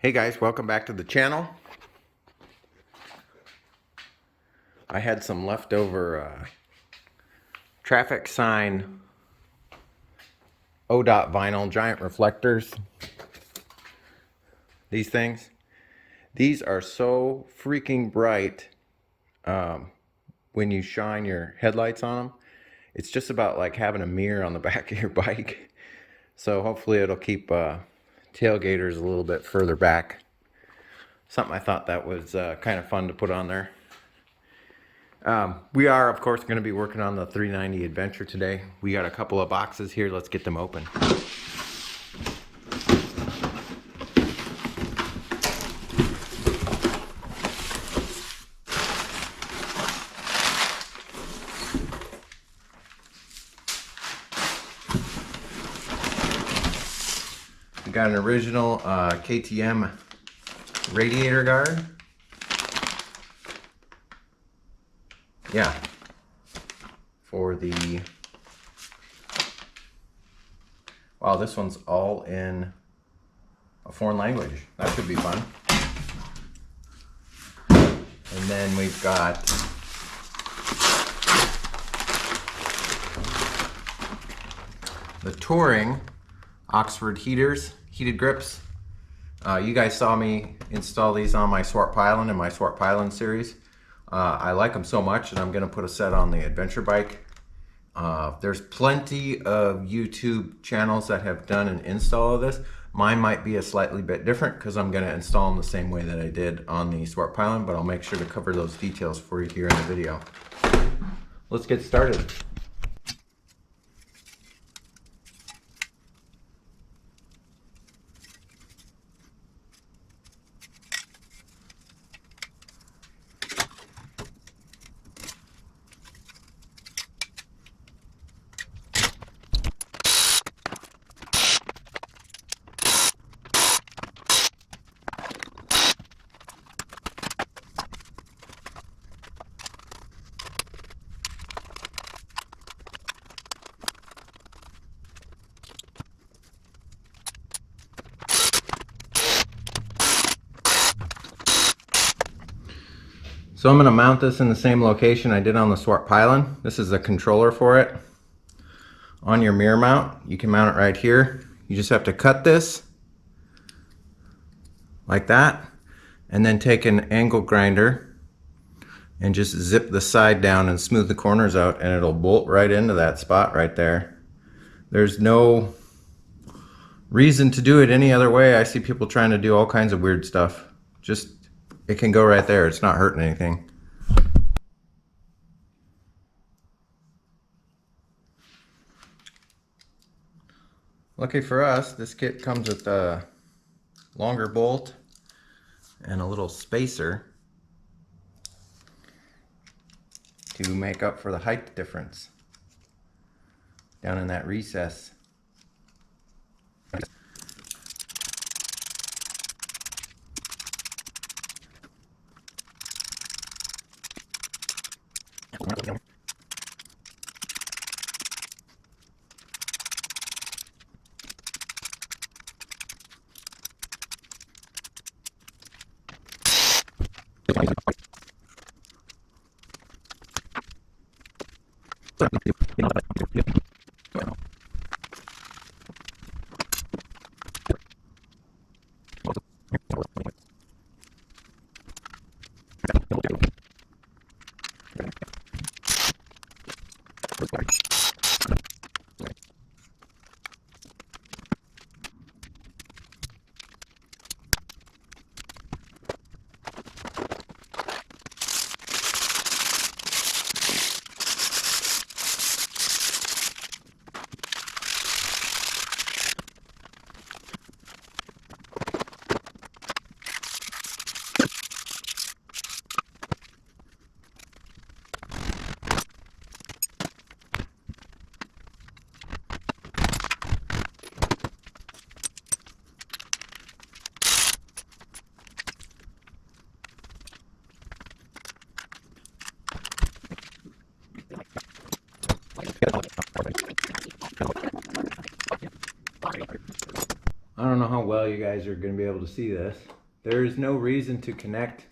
Hey guys, welcome back to the channel. I had some leftover traffic sign ODOT vinyl giant reflectors. These things. These are so freaking bright when you shine your headlights on them. It's just about like having a mirror on the back of your bike. So hopefully it'll keep tailgaters a little bit further back. Something I thought that was kind of fun to put on there. We are, of course, going to be working on the 390 Adventure today. We got a couple of boxes here. Let's get them open. We got an original KTM radiator guard. Yeah, for the, wow, this one's all in a foreign language. That should be fun. And then we've got the Touring Oxford heaters, heated grips. You guys saw me install these on my svartpilen in my svartpilen series. I like them so much that I'm going to put a set on the adventure bike. There's plenty of YouTube channels that have done an install of this. Mine might be a slightly bit different because I'm going to install them the same way that I did on the svartpilen, but I'll make sure to cover those details for you here in the video. Let's get started. So I'm going to mount this in the same location I did on the svartpilen. This is the controller for it. On your mirror mount, you can mount it right here. You just have to cut this like that, and then take an angle grinder and just zip the side down and smooth the corners out, and it'll bolt right into that spot right there. There's no reason to do it any other way. I see people trying to do all kinds of weird stuff. Just, it can go right there. It's not hurting anything. Lucky for us, this kit comes with a longer bolt and a little spacer to make up for the height difference down in that recess. I don't know how well you guys are going to be able to see this. There is no reason to connect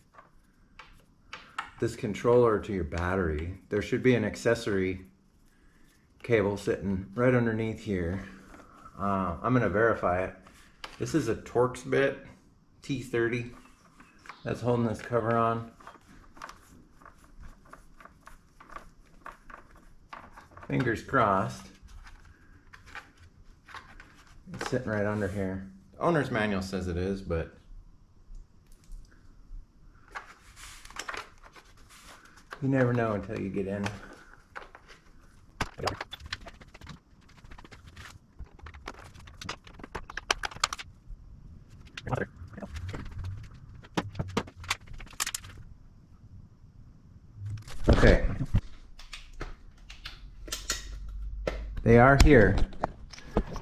this controller to your battery. There should be an accessory cable sitting right underneath here. I'm going to verify it. This is a Torx bit T30 that's holding this cover on. Fingers crossed. It's sitting right under here. The owner's manual says it is, but you never know until you get in. Okay. They are here.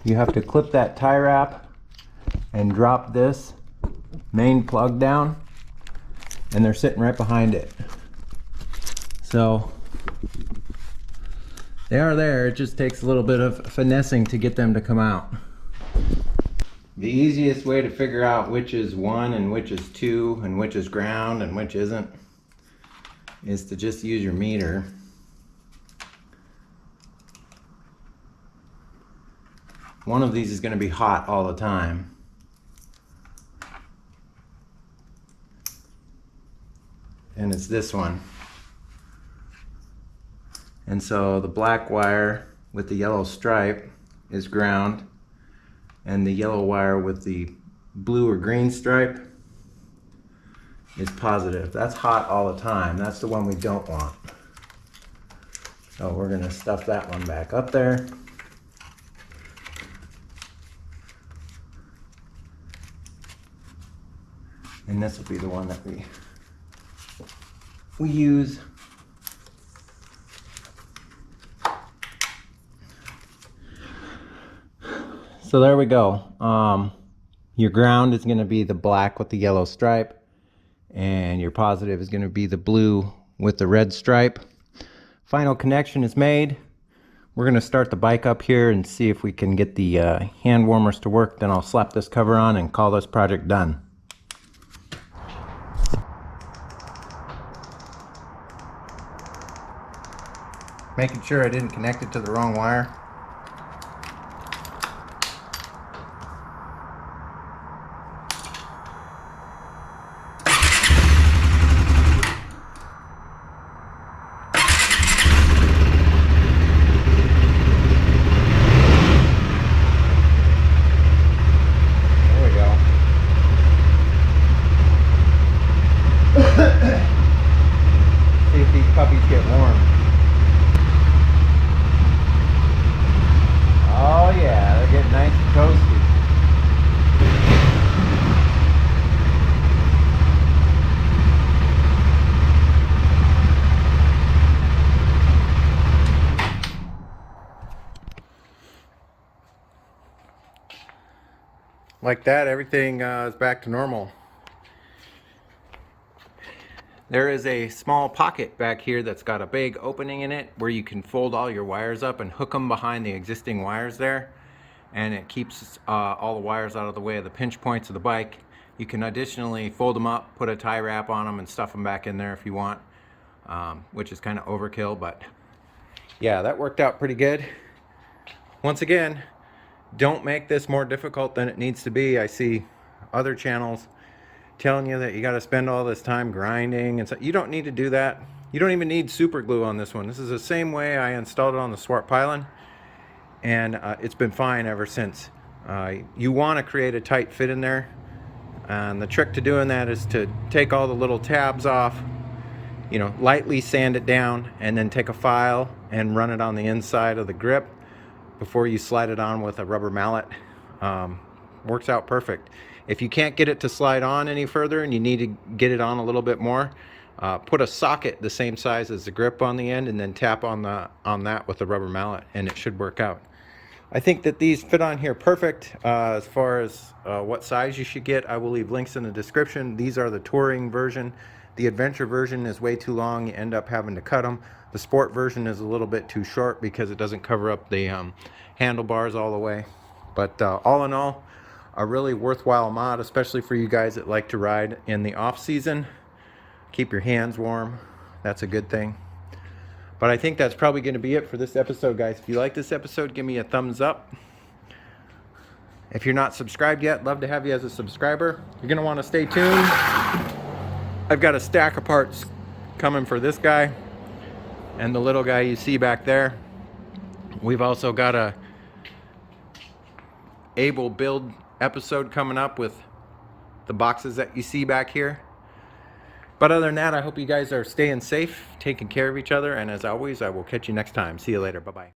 You have to clip that tie wrap and drop this main plug down, and they're sitting right behind it. So they are there. It just takes a little bit of finessing to get them to come out. The easiest way to figure out which is 1 and which is 2 and which is ground and which isn't is to just use your meter. One of these is going to be hot all the time. And it's this one. And so the black wire with the yellow stripe is ground, and the yellow wire with the blue or green stripe is positive. That's hot all the time. That's the one we don't want. So we're going to stuff that one back up there. And this will be the one that we use. So there we go. Your ground is going to be the black with the yellow stripe, and your positive is going to be the blue with the red stripe. Final connection is made. We're going to start the bike up here and see if we can get the hand warmers to work. Then I'll slap this cover on and call this project done. Making sure I didn't connect it to the wrong wire. There we go. See if these puppies get warm. Oh yeah, they're getting nice and toasty. Like that, everything is back to normal. There is a small pocket back here that's got a big opening in it where you can fold all your wires up and hook them behind the existing wires there, and it keeps all the wires out of the way of the pinch points of the bike. You can additionally fold them up, put a tie wrap on them, and stuff them back in there if you want, which is kind of overkill, but yeah, that worked out pretty good. Once again, don't make this more difficult than it needs to be. I see other channels telling you that you got to spend all this time grinding, and so you don't need to do that. You don't even need super glue on this one. This is the same way I installed it on the svartpilen, and it's been fine ever since. You want to create a tight fit in there, and the trick to doing that is to take all the little tabs off, you know, lightly sand it down, and then take a file and run it on the inside of the grip before you slide it on with a rubber mallet. Works out perfect. If you can't get it to slide on any further and you need to get it on a little bit more, put a socket the same size as the grip on the end and then tap on that with the rubber mallet, and it should work out. I think that these fit on here perfect. As far as what size you should get, I will leave links in the description. These are the touring version. The adventure version is way too long. You end up having to cut them. The sport version is a little bit too short because it doesn't cover up the handlebars all the way. But all in all, a really worthwhile mod, especially for you guys that like to ride in the off season. Keep your hands warm. That's a good thing. But I think that's probably going to be it for this episode, guys. If you like this episode, give me a thumbs up. If you're not subscribed yet, love to have you as a subscriber. You're going to want to stay tuned. I've got a stack of parts coming for this guy and the little guy you see back there. We've also got a able build episode coming up with the boxes that you see back here. But other than that, I hope you guys are staying safe, taking care of each other, and as always, I will catch you next time. See you later. Bye-bye.